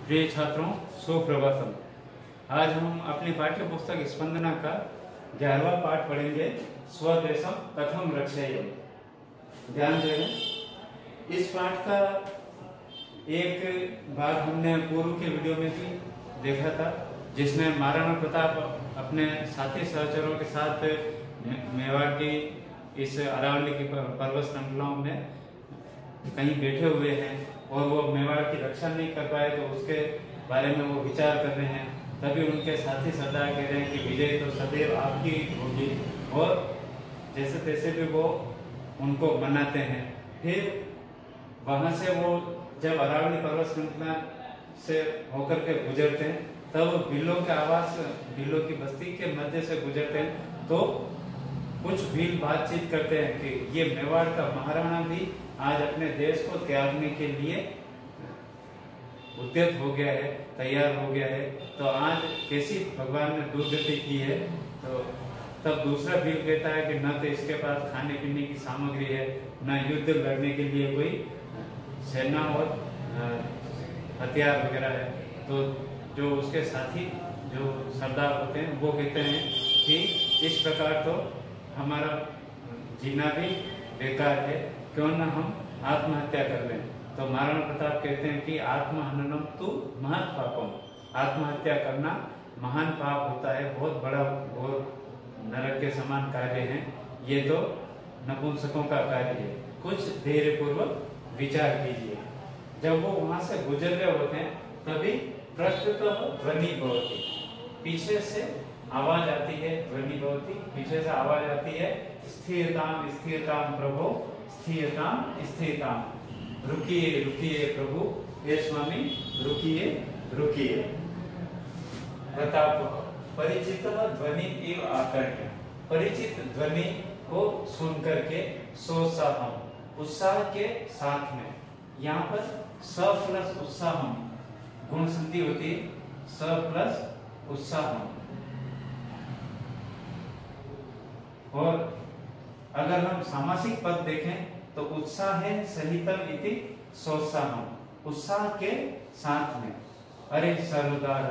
प्रिय छात्रों, सुप्रभातम। आज हम अपनी पाठ्य पुस्तक स्पंदना का 11वां पाठ पढ़ेंगे, स्वदेशम कथम रक्षेयम। ध्यान देना, इस पाठ का एक भाग हमने पूर्व के वीडियो में भी देखा था, जिसमें महाराणा प्रताप अपने साथी सहचरों के साथ मेवाड़ की इस अरावली की पर्वत श्रृंखलाओं में कहीं बैठे हुए हैं और वो मेवाड़ की रक्षा नहीं कर पाए, तो उसके बारे में वो विचार कर रहे हैं। तभी उनके साथी सरदार कह रहे हैं कि विजय तो सदैव आपकी होगी, और जैसे तैसे भी वो उनको मनाते हैं। फिर वहां से वो जब अरावली पर्वत श्रृंखला से होकर के गुजरते हैं, तब भीलों के आवास, भीलों की बस्ती के मध्य से गुजरते हैं, तो कुछ भील बातचीत करते हैं कि ये मेवाड़ का महाराणा भी आज अपने देश को त्यागने के लिए उद्यत हो गया है, तैयार हो गया है। तो आज कैसी भगवान ने दुर्गति की है। तो तब दूसरा भील कहता है कि न तो इसके पास खाने पीने की सामग्री है, न युद्ध लड़ने के लिए कोई सेना और हथियार वगैरह है। तो जो उसके साथी जो सरदार होते हैं वो कहते हैं कि इस प्रकार तो हमारा जीना भी बेकार है, क्यों न हम आत्महत्या कर लें। तो महाराणा प्रताप कहते हैं कि आत्महननम तु महत् पापम, आत्महत्या करना महान पाप होता है, बहुत बड़ा घोर नरक के समान कार्य है, ये तो नपुंसकों का कार्य है। कुछ धैर्य पूर्वक विचार कीजिए। जब वो वहां से गुजर रहे होते हैं, तभी प्रस्तुतः ध्वनि भवति, पीछे से आवाज आती है, ध्वनि भवति, पीछे से आवाज आती है, स्थिरताम स्थिरताम प्रभो, स्थिरताम स्थिरताम, रुकिए रुकिए प्रभु, हे स्वामी रुकिए रुकिए। प्रताप परिचित ध्वनि एव आकर्ण्य, परिचित ध्वनि को सुन करके सोत्साहम, उत्साह के साथ में। यहाँ पर स प्लस उत्साहम गुण संधि होती है, स प्लस उत्साहम। और अगर हम सामासिक पद देखें तो उत्साह है सहितम इति सोत्साहम, उत्साह के साथ में। अरे सरदार,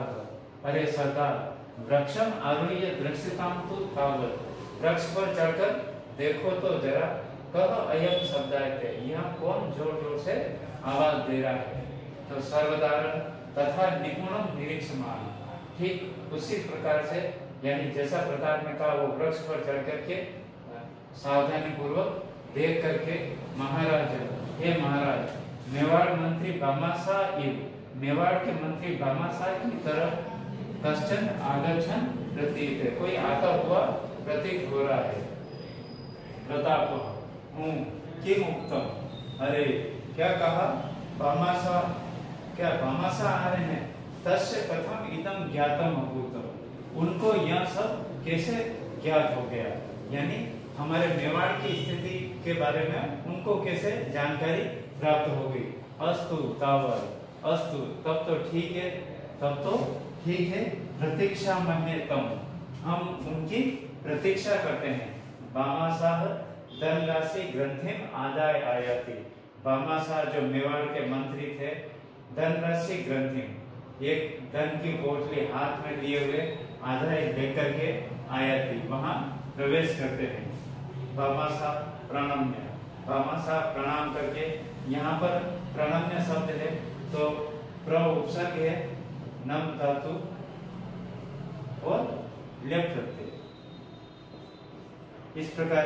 अरे सरदार, वृक्षम आरोह्य दृश्यताम तु तावत्, वृक्ष पर चढ़कर देखो तो जरा, कह अयम शब्दायते, यहाँ कौन जोर जोर से आवाज दे रहा है। तो सर्वदार तथा निपुणम निरीक्षमान, ठीक उसी प्रकार से, यानी जैसा प्रताप ने कहा, वो वृक्ष पर चढ़ करके सावधानी पूर्वक देख करके, महाराज, हे महाराज, मेवाड़ मंत्री भामाशाह इव, मेवाड़ के मंत्री भामाशाह की तरह कश्चन आगच्छन प्रतीत है, कोई आता हुआ प्रतीत हो रहा है। प्रताप हूँ किम उक्तम, अरे क्या कहा, भामाशाह, क्या भामाशाह आ रहे हैं। तस्य कथम इदम ज्ञातम अभूतम, उनको यह सब कैसे ज्ञात हो गया, यानी हमारे मेवाड़ की स्थिति के बारे में उनको कैसे जानकारी प्राप्त हो गई। अस्तु तावत्, अस्तु तब तो ठीक है, तब तो ठीक है, प्रतीक्षा महे तम, हम उनकी प्रतीक्षा करते हैं। भामाशाह धन राशि ग्रंथिम आदाय आयाति, भामाशाह जो मेवाड़ के मंत्री थे, धन राशि ग्रंथिम, एक धन की पोटली हाथ में लिए हुए आदाय लेकर के आयाति, वहां प्रवेश करते हैं। भामाशाह प्रणम्य, भामाशाह प्रणाम करके, यहाँ पर प्रणम्य शब्द है, तो प्र उपसर्ग है, नम धातु और लेप प्रत्यय। इस प्रकार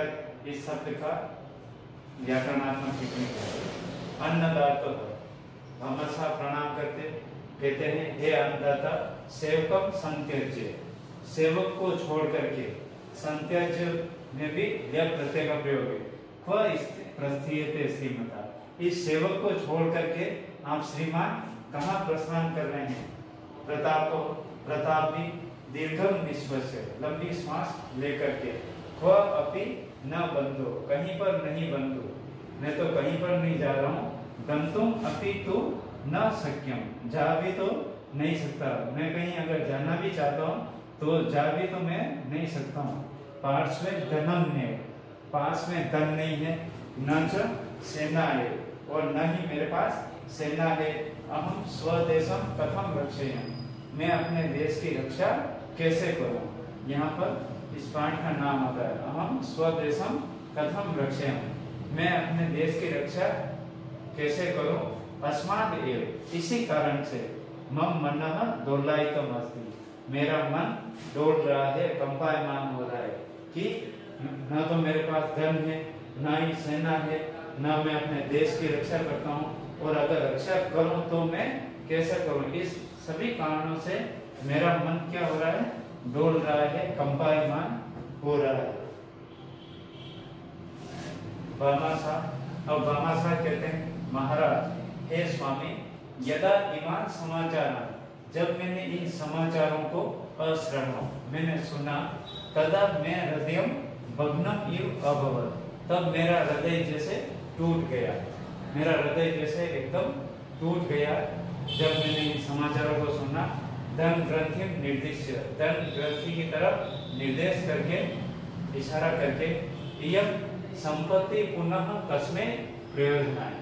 इस शब्द का व्याकरणात्मक टिप्पणी है। अन्नदाता, भामाशाह प्रणाम करते कहते हैं, हे अन्नदाता, सेवकम संत्यज्य, सेवक को छोड़ करके, संत्यज्य में भी लेप प्रत्यय का प्रयोग है। प्रस्थीयते श्रीमता, इस सेवक को छोड़ करके आप श्रीमान कहाँ प्रस्थान कर रहे हैं। प्रताप, प्रताप भी दीर्घम निश्वास, लंबी श्वास लेकर के, क्व अपि न बंधो, कहीं पर नहीं बंधु, मैं तो कहीं पर नहीं जा रहा हूँ। गंतुम अपि तु न शक्यम, जा भी तो नहीं सकता, मैं कहीं अगर जाना भी चाहता हूँ तो जा भी तो मैं नहीं सकता हूँ। पार्श्वे धनम ने, पास में धन नहीं है, न च सेना है, और न ही मेरे पास सेना है। अहम स्वदेशम कथम रक्षेयम, मैं अपने देश की रक्षा कैसे करूं। यहाँ पर इस पाठ का नाम आता है अहम स्वदेशम कथम रक्षेयम, मैं अपने देश की रक्षा कैसे करूं। अस्माद एव, इसी कारण से मम मनः दोलायितम अस्ति, मेरा मन डोल रहा है, कंपायमान हो रहा है कि न तो मेरे पास धन है, न ही सेना है, न मैं अपने देश की रक्षा करता हूँ, और अगर रक्षा करूं तो मैं कैसे करूं। इस सभी कारणों से मेरा मन क्या हो रहा है, डोल रहा है, कंपायमान हो रहा है। भामाशाह, अब भामाशाह कहते हैं महाराज, हे स्वामी, यदा इमान समाचार, जब मैंने इन समाचारों को अश्रवण, मैंने सुना, तदा मैं हृदय भग्नम इव अभवत्, तब मेरा हृदय जैसे टूट गया, मेरा हृदय जैसे एकदम टूट गया जब मैंने इन समाचारों को सुना। धन ग्रंथि निर्दिश्य, धन ग्रंथि की तरफ निर्देश करके, इशारा करके, यह संपत्ति पुनः कस्मे प्रयोजनाय,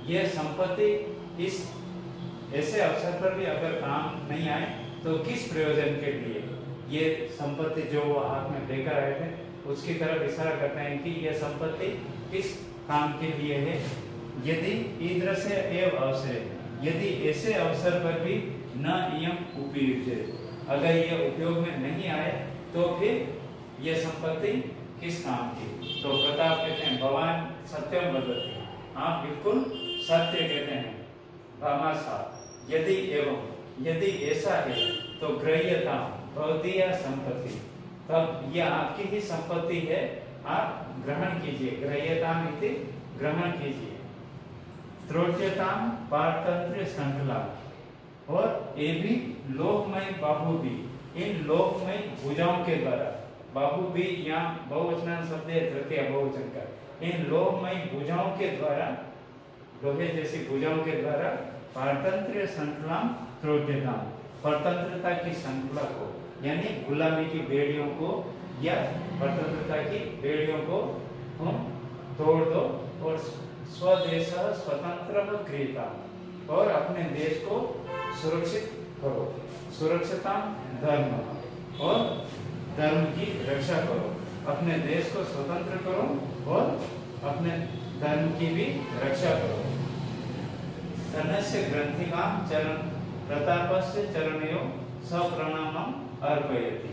ये संपत्ति इस ऐसे अवसर पर भी अगर काम नहीं आए तो किस प्रयोजन के लिए, ये संपत्ति जो वो हाथ में लेकर आए थे उसकी तरफ इशारा करते हैं कि यह संपत्ति किस काम के लिए है। यदि ईदृश एव अवसर, यदि ऐसे अवसर पर भी न इयम उपयुज्य, अगर ये उपयोग में नहीं आए तो फिर यह संपत्ति किस काम की। तो प्रताप कहते हैं भगवान सत्यम वदति, आप बिल्कुल सत्य कहते हैं। भामाशाह, यदि एवं, यदि ऐसा है तो ग्रह्यता भवती या संपत्ति, तब यह आपकी ही संपत्ति है, आप ग्रहण कीजिए। ग्रह्यता इति ग्रहण कीजिए। त्रोट्यताम पारतंत्र श्रृंखला, और ये भी लोकमय बाहु भी, इन लोकमय भुजाओं के द्वारा, बाहु भी यहाँ बहुवचन शब्द है, तृतीय बहुवचन का, इन लोकमय भुजाओं के द्वारा, लोहे जैसी भुजाओं के द्वारा, पारतंत्र श्रृंखला त्रोट्यताम, परतंत्रता की श्रृंखला को, यानी गुलामी की बेड़ियों को या परतंत्रता की बेड़ियों को हम तोड़ दो, और स्वदेश स्वतंत्र क्रियता, और अपने देश को सुरक्षित करो। सुरक्षिता धर्म, और धर्म की रक्षा करो, अपने देश को स्वतंत्र करो और अपने धर्म की भी रक्षा करो। धनस्य ग्रंथिका चरण प्रतापस्य चरणयो सप्रणामम अर्पयति,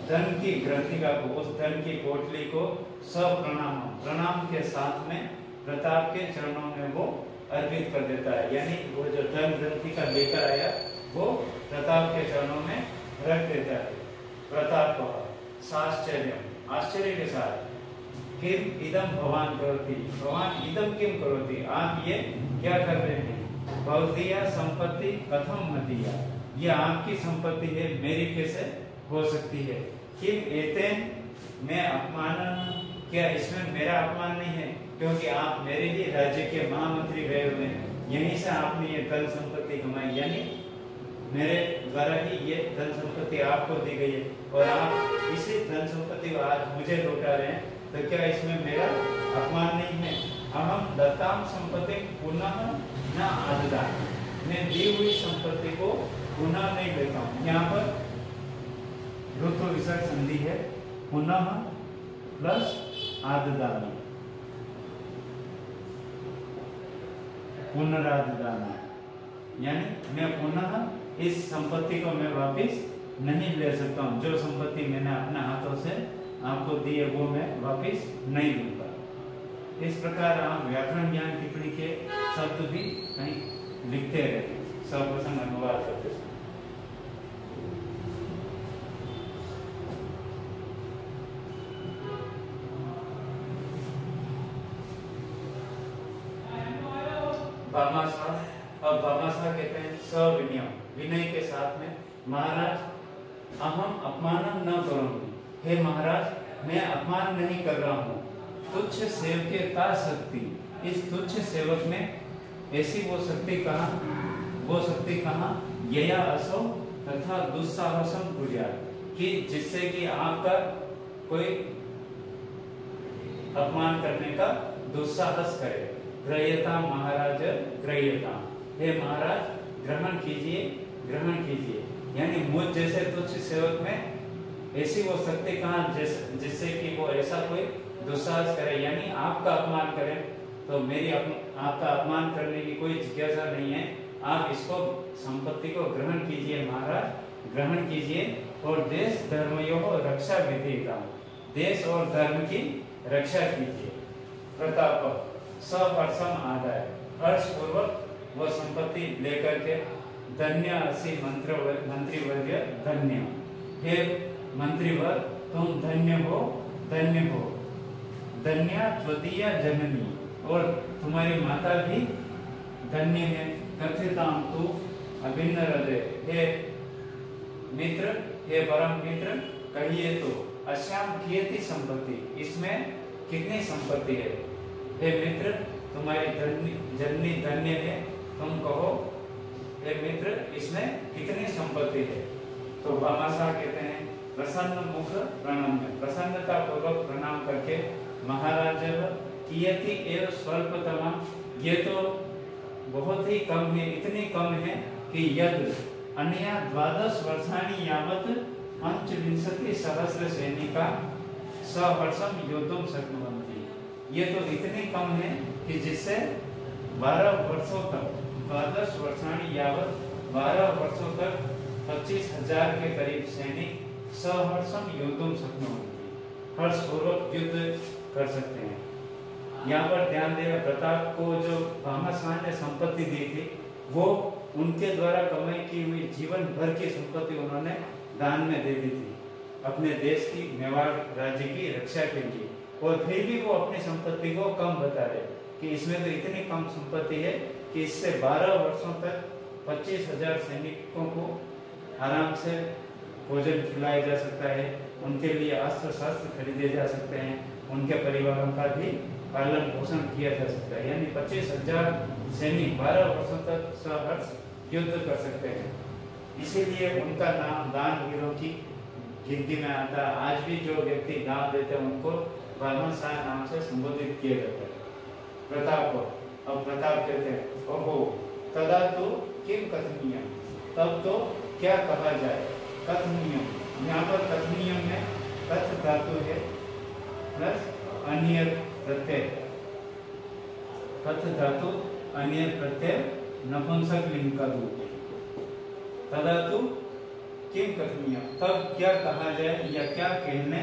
धन की ग्रंथिका को, उस धन की पोटली को सप्रणाम, प्रणाम के साथ में प्रताप के चरणों में वो अर्पित कर देता है, यानी वो जो धन ग्रंथिका लेकर आया वो प्रताप के चरणों में रख देता है। प्रताप साश्चर्य, आश्चर्य के साथ, किम इदम भगवान करोति, भगवान इदम किम करोति, आप ये क्या कर रहे हैं। भवदीया संपत्ति कथम मदीया, ये आपकी संपत्ति है, मेरी कैसे हो सकती है। किम एतेन मैं अपमान, क्या इसमें मेरा अपमान नहीं है, क्योंकि आप मेरे ही राज्य के महामंत्री रहे हुए हैं, यहीं से आपने ये धन संपत्ति कमाई, यानी मेरे द्वारा ही ये धन संपत्ति आपको दी गई है, और आप इसी धन संपत्ति को आज मुझे लौटा रहे हैं, तो क्या इसमें मेरा अपमान नहीं है। अहम दत्ताम संपत्ति पुनः न आददान, मैं दी हुई संपत्ति को पुनः नहीं लेता हूँ। यहाँ पर ऋतु विसर्ग संधि है, पुनः प्लस आददानी, पुनराददानी, यानी मैं पुनः इस संपत्ति को मैं वापस नहीं ले सकता हूँ। जो संपत्ति मैंने अपने हाथों से आपको दी है वो मैं वापस नहीं लूंगा। इस प्रकार आप व्याकरण ज्ञान टिप्पणी के शब्द भी कहीं लिखते रहे, सर्वप्रथम अनुवाद करते समय। भामाशाह, अब भामाशाह कहते हैं सविनय, विनय के साथ में, महाराज अहम अपमान न करूंगी, हे महाराज मैं अपमान नहीं कर रहा हूँ। तुच्छ सेवके का शक्ति, इस तुच्छ सेवक में ऐसी वो शक्ति कहाँ, यया असो तथा दुस्साहसम कुर्यात्, कि जिससे कि आपका कोई अपमान करने का दुस्साहस करे। ग्रह्यता महाराज ग्रह्यता, हे महाराज ग्रहण कीजिए, ग्रहण कीजिए। यानी मुझ जैसे तुच्छ सेवक में ऐसी वो शक्ति कहाँ जिससे कि वो ऐसा कोई दुस्साहस करे, यानी आपका अपमान करे, तो मेरी आपका अपमान करने की कोई जिज्ञासा नहीं है। आप इसको संपत्ति को ग्रहण कीजिए महाराज, ग्रहण कीजिए। और देश धर्मयोः रक्षा विधेयता, देश और धर्म की रक्षा कीजिए। प्रताप सहर्षम आदाय, हर्ष पूर्वक वो संपत्ति लेकर के धन्य असि मंत्रीवर्य धन्य, हे मंत्रीवर तुम धन्य हो, धन्य हो। धन्या त्वदीया जननी, और तुम्हारी माता भी धन्य है। कथिताम तु अभिन्न हृदय, हे मित्र, हे परम मित्र, कहिए तो अश्याम कियति संपत्ति, इसमें कितनी संपत्ति है। हे मित्र, तुम्हारी जननी धन्य है, तुम कहो हे मित्र इसमें कितनी संपत्ति है। तो भामाशाह कहते हैं प्रसन्न मुख प्रणाम, प्रसन्नता पूर्वक प्रणाम करके महाराज कियति एव स्वल्पतमा, ये तो बहुत ही कम है, इतनी कम है कि यद अन्या 12 वर्षाणि यावत पंचविंशति सहस्र सैनिका सहर्षम योद्धुम शक्नुवन्ति, ये तो इतनी कम है कि जिससे 12 वर्षों तक 12 वर्षाणि यावत 12 वर्षों तक 25,000 के करीब सैनिक सहर्षम योद्धुम शक्नुवन्ति, हर्ष पूर्वक युद्ध कर सकते हैं। यहाँ पर ध्यान देना, प्रताप को जो भामाशाह ने संपत्ति दी थी वो उनके द्वारा कमाई की हुई जीवन भर की संपत्ति उन्होंने दान में दे दी थी अपने देश की, मेवाड़ राज्य की रक्षा के लिए। और फिर भी वो अपनी संपत्ति को कम बता रहे कि इसमें तो इतनी कम संपत्ति है कि इससे 12 वर्षों तक 25,000 सैनिकों को आराम से भोजन खिलाया जा सकता है, उनके लिए अस्त्र शस्त्र खरीदे जा सकते हैं, उनके परिवारों का भी पालन पोषण किया जा सकता है। यानी 25,000 सैनिक 12 वर्षों तक सहर्ष युद्ध कर सकते हैं। इसीलिए उनका नाम दान वीरों की गिनती में आता है। आज भी जो व्यक्ति दान देते हैं उनको भामाशाह नाम से संबोधित किया जाता है। प्रताप को अब प्रताप कहते हैं ओहो तदा तो किम कथनीयम, तब तो क्या कहा जाए। कथनीयम, यहाँ पर कथनीयम में कथ धातु है प्लस अन्य प्रत्यय, कथ धातु अन्य प्रत्यय नपुंसक लिंग का रूप है। तदा तो किम कथनीय, तब क्या कहा जाए या क्या कहने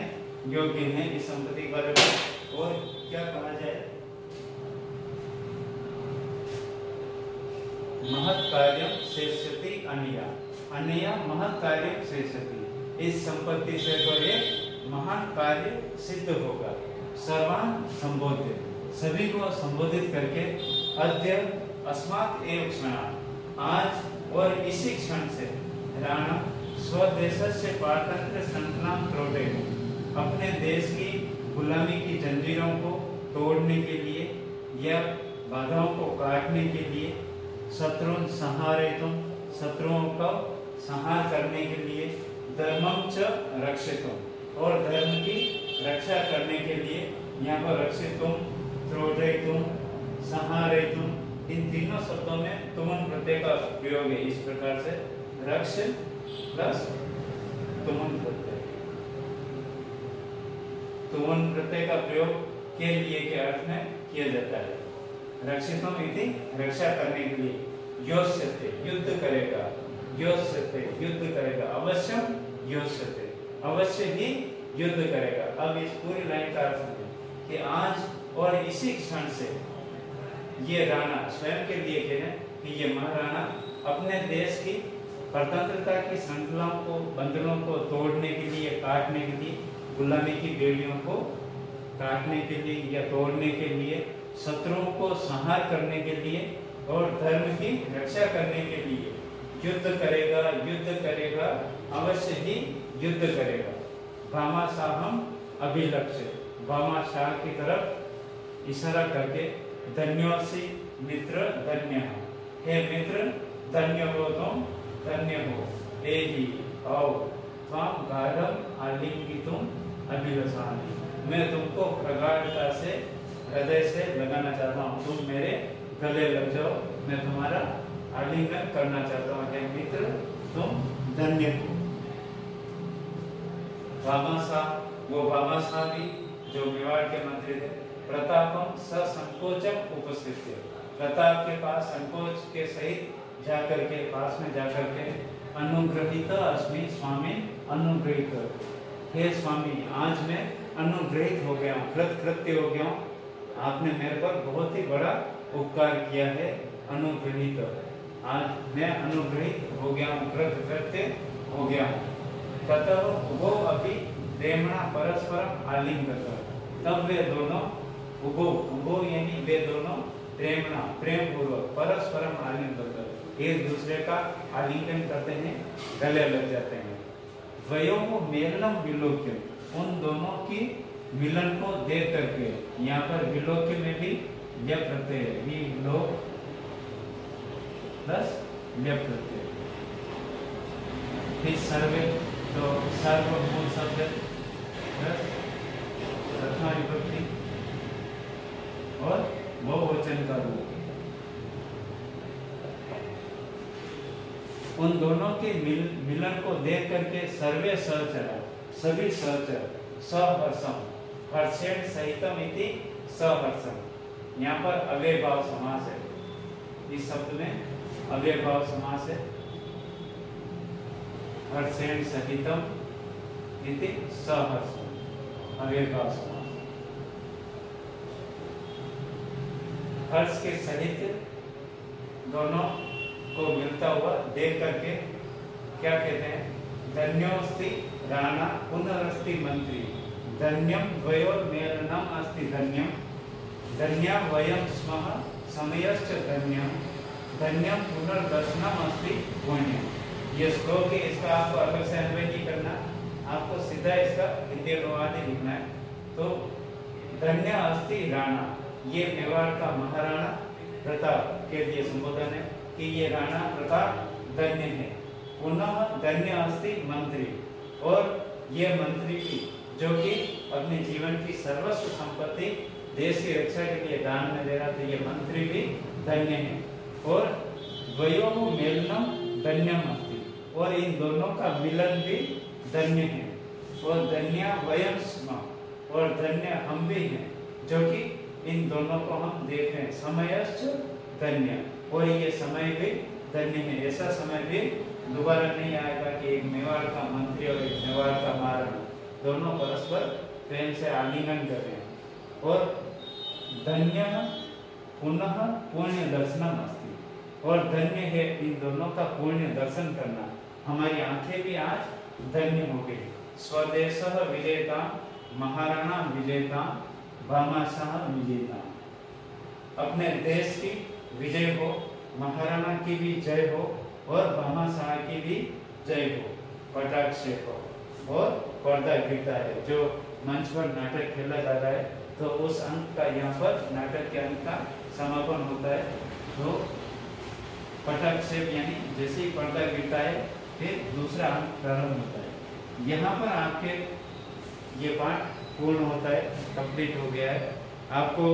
योग्य है इस संपत्ति के बारे में, और क्या कहा जाए। महत् कार्यम शेषति अन्या, अन्या महत् कार्यम शेषति, इस संपत्ति से तो एक महान कार्य सिद्ध होगा। सर्वान संबोध्य, सभी को संबोधित करके अद्य अस्मात् एव क्षणात्, आज और इसी क्षण से राणा स्वदेशस्य पारतंत्र संतनाम त्रोटे, अपने देश की गुलामी की जंजीरों को तोड़ने के लिए या बाधाओं को काटने के लिए, शत्रुन संहारेतुम, शत्रुओं का संहार करने के लिए, धर्मं च रक्षितुम, और धर्म की रक्षा करने के लिए, यहाँ पर रक्षितुम, त्रोटयितुम, संहारयितुम, इन तीनों शब्दों में तुमन प्रत्यय का प्रयोग है। इस प्रकार से रक्ष प्लस तुमन प्रत्यय, तुमन प्रत्यय का प्रयोग के लिए के अर्थ में किया जाता है। रक्षितुम इति रक्षा करने के लिए, योष्यते युद्ध करेगा, योष्यते युद्ध करेगा, अवश्यम योष्यते अवश्य ही युद्ध करेगा। अब इस पूरी लाइन का अर्थ है कि आज और इसी क्षण से ये राणा स्वयं के लिए कह रहे कि ये महाराणा अपने देश की स्वतंत्रता की श्रृंखलाओं को, बंधनों को तोड़ने के लिए, काटने के लिए, गुलामी की बेड़ियों को काटने के लिए या तोड़ने के लिए, शत्रुओं को संहार करने के लिए और धर्म की रक्षा करने के लिए युद्ध करेगा, युद्ध करेगा, अवश्य ही युद्ध करेगा। भामाशाहम अभिलक्ष्य, भामाशाह की तरफ इशारा करके धन्योसी मित्र धन्य, हे मित्र धन्य हो तुम, धन्य हो। एहि आओ त्वाम गाढ़म आलिंगितुम अभिलषामि, मैं तुमको प्रगाढ़ता से हृदय से लगाना चाहता हूँ, तुम मेरे गले लग जाओ, मैं तुम्हारा आलिंगन करना चाहता हूँ। हे मित्र तुम धन्य हो। भामाशाह, वो भामाशाह भी जो मेवाड़ के मंत्री थे, प्रतापम ससंकोचम उपस्थित, प्रताप के पास संकोच के सहित जाकर के पास में जाकर के अनुग्रहित अस्मि स्वामी, अनुग्रहित, हे स्वामी आज मैं अनुग्रहित हो गया हूँ, कृतकृत्य हो गया हूँ, आपने मेरे पर बहुत ही बड़ा उपकार किया है। अनुग्रहित, आज मैं अनुग्रहित हो गया हूँ, कृतकृत्य हो गया हूँ। ततः वो अभी प्रेमणा परस्पर आलिंगन, तब वे दोनों उभो यानी वे दोनों प्रेमणा प्रेम पूर्वक परस्परम आलिंगन, एक दूसरे का आलिंगन करते हैं, गले लग जाते हैं। द्वयोः मेलनम विलोक्य, उन दोनों की मिलन को देख करके, यहाँ पर विलोक्य में भी य प्रत्यय है, विलोक प्लस य प्रत्यय। फिर सर्वे, तो सार्वभौम शब्द प्लस प्रथमा विभक्ति और बहुवचन का रूप। उन दोनों के मिलन को देख करके सर्वे सहचर, सभी सहचर, सहर्षम, हर्षेण सहितम इति सहर्षम। यहाँ पर अव्ययभाव समास है, इस शब्द में अव्ययभाव समास है। हर्षेण सहितम इति सहर्षम, अव्ययभाव समास। हर्ष के सहित दोनों को मिलता हुआ देख करके क्या कहते हैं? धन्योस्ति राणा पुनरस्ति मंत्री, धन्यम द्वयोर मेलनम अस्ति धन्यम, धन्या वयम स्मः समयश्च धन्यम, धन्यम पुनर्दर्शनम अस्ति पुण्यम। ये श्लोक है, इसका आपको अलग से अन्वय नहीं करना, आपको सीधा इसका हिंदी अनुवाद ही लिखना है। तो धन्य अस्ति राणा, ये मेवाड़ का महाराणा प्रताप के लिए संबोधन है कि ये राणा प्रताप धन्य है। पुनः धन्य अस्ति मंत्री, और ये मंत्री भी जो कि अपने जीवन की सर्वस्व संपत्ति देश की रक्षा के लिए दान में दे रहा था, ये मंत्री भी धन्य है। और द्वयोः मेलनम धन्यम अस्ति, और इन दोनों का मिलन भी धन्य है। और धन्या वयम स्म, और धन्य हम भी हैं जो कि इन दोनों को हम देख रहे हैं। समयश्च धन्य, और ये समय भी धन्य है। ऐसा समय भी दोबारा नहीं आएगा कि एक मेवाड़ का मंत्री और एक मेवाड़ का महाराणा दोनों परस्पर प्रेम से आलिंगन कर रहे हैं। और धन्य पुनः पुण्य दर्शनम अस्ति, और धन्य है इन दोनों का पुण्य दर्शन करना। हमारी आंखें भी आज धन्य हो गई। स्वदेशः विजेता, महाराणा विजेता, भामाशाह विजेता, अपने देश की विजय हो, महाराणा की भी जय हो, और भामाशाह की भी जय हो। पटाक्षेप हो और पर्दा गिरता है। जो मंच पर नाटक खेला जा रहा है, तो उस अंक का यहाँ पर नाटक के अंक का समापन होता है। तो पटाक्षेप यानी जैसे ही पर्दा गिरता है, फिर दूसरा अंक प्रारंभ होता है। यहाँ पर आपके ये पाठ पूर्ण होता है, कंप्लीट हो गया है। आपको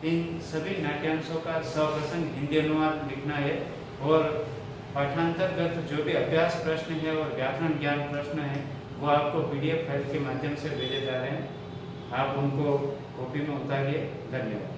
इन सभी नाट्यांशों का सप्रसंग हिंदी अनुवाद लिखना है, और पाठांतर्गत जो भी अभ्यास प्रश्न है और व्याकरण ज्ञान प्रश्न है, वो आपको PDF फाइल के माध्यम से भेजे जा रहे हैं। आप उनको कॉपी में उतारिए। धन्यवाद।